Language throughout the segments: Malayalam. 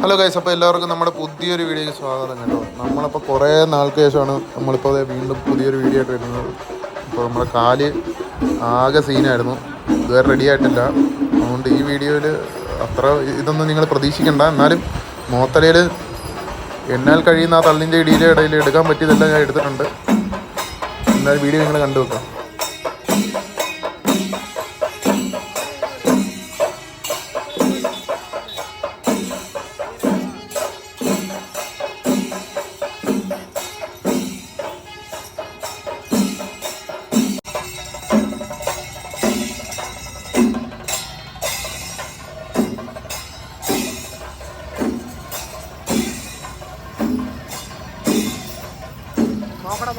ഹലോ ഗൈസ്, അപ്പോൾ എല്ലാവർക്കും നമ്മുടെ പുതിയൊരു വീഡിയോയ്ക്ക് സ്വാഗതം കേട്ടോ. നമ്മളിപ്പോൾ കുറേ നാൾക്ക് ശേഷമാണ് നമ്മളിപ്പോൾ വീണ്ടും പുതിയൊരു വീഡിയോ ആയിട്ട് വരുന്നത്. അപ്പോൾ നമ്മുടെ കാല് ആകെ സീനായിരുന്നു, ഇതുവരെ റെഡി ആയിട്ടില്ല. അതുകൊണ്ട് ഈ വീഡിയോയിൽ അത്ര ഇതൊന്നും നിങ്ങൾ പ്രതീക്ഷിക്കേണ്ട. എന്നാലും മോത്തലയിൽ എന്നാൽ കഴിയുന്ന ആ തള്ളിൻ്റെ ഇടയിൽ എടുക്കാൻ പറ്റിയതെല്ലാം ഞാൻ എടുത്തിട്ടുണ്ട്. എന്തായാലും വീഡിയോ നിങ്ങൾ കണ്ടു വെക്കാം.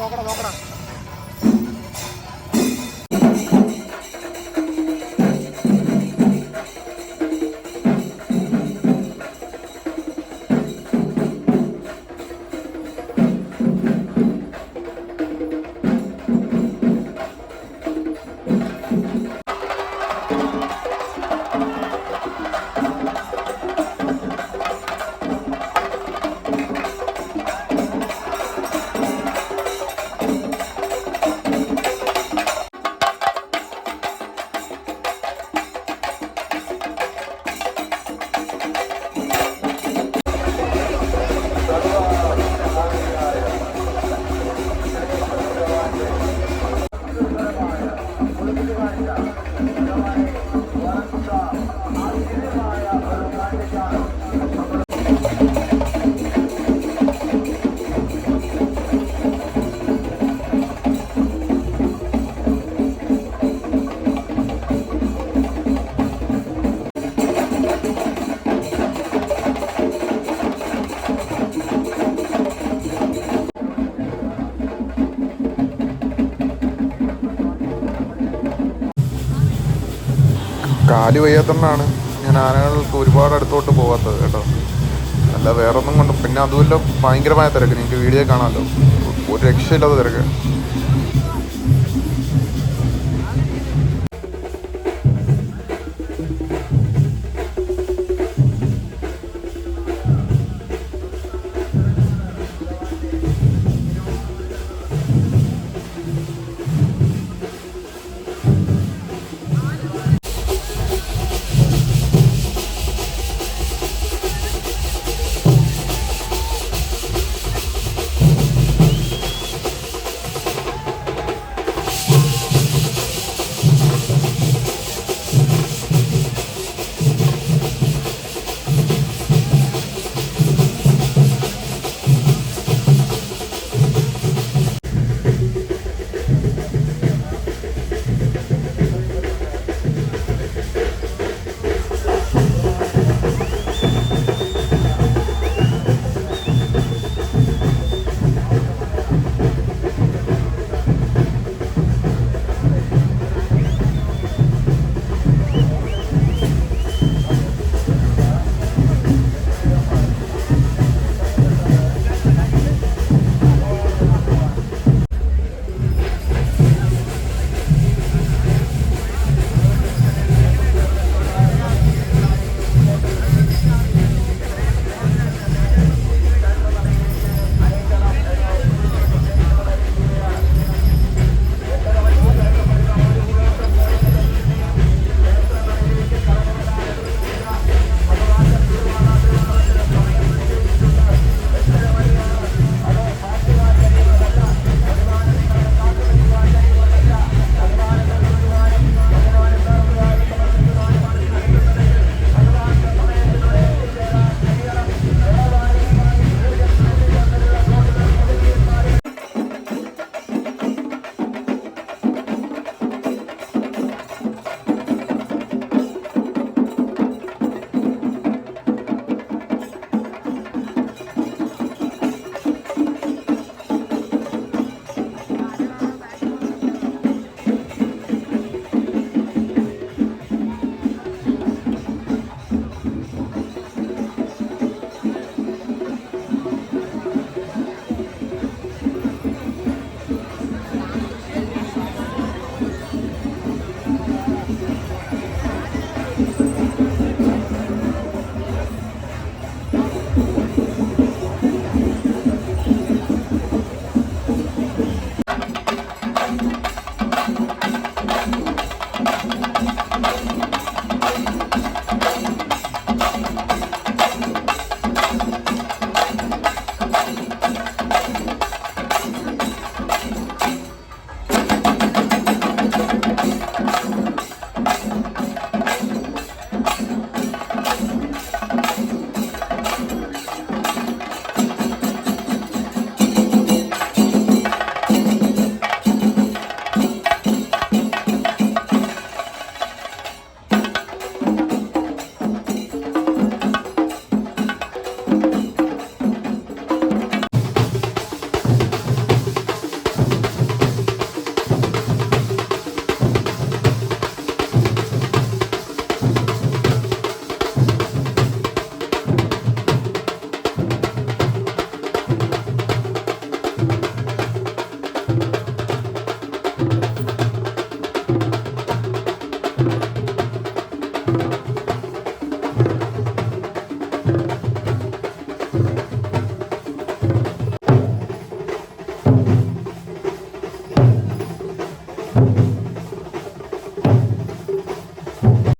നോക്കടാ കാല് വയ്യാത്തതുകൊണ്ടാണ് ഞാൻ ആനകൾക്ക് ഒരുപാട് അടുത്തോട്ട് പോകാത്തത് കേട്ടോ. അല്ല വേറൊന്നും കൊണ്ട്. പിന്നെ അതുമല്ല ഭയങ്കരമായ തിരക്ക്, നിങ്ങൾക്ക് വീഡിയോ കാണാമല്ലോ, ഒരു രക്ഷയില്ലാത്ത തിരക്ക്.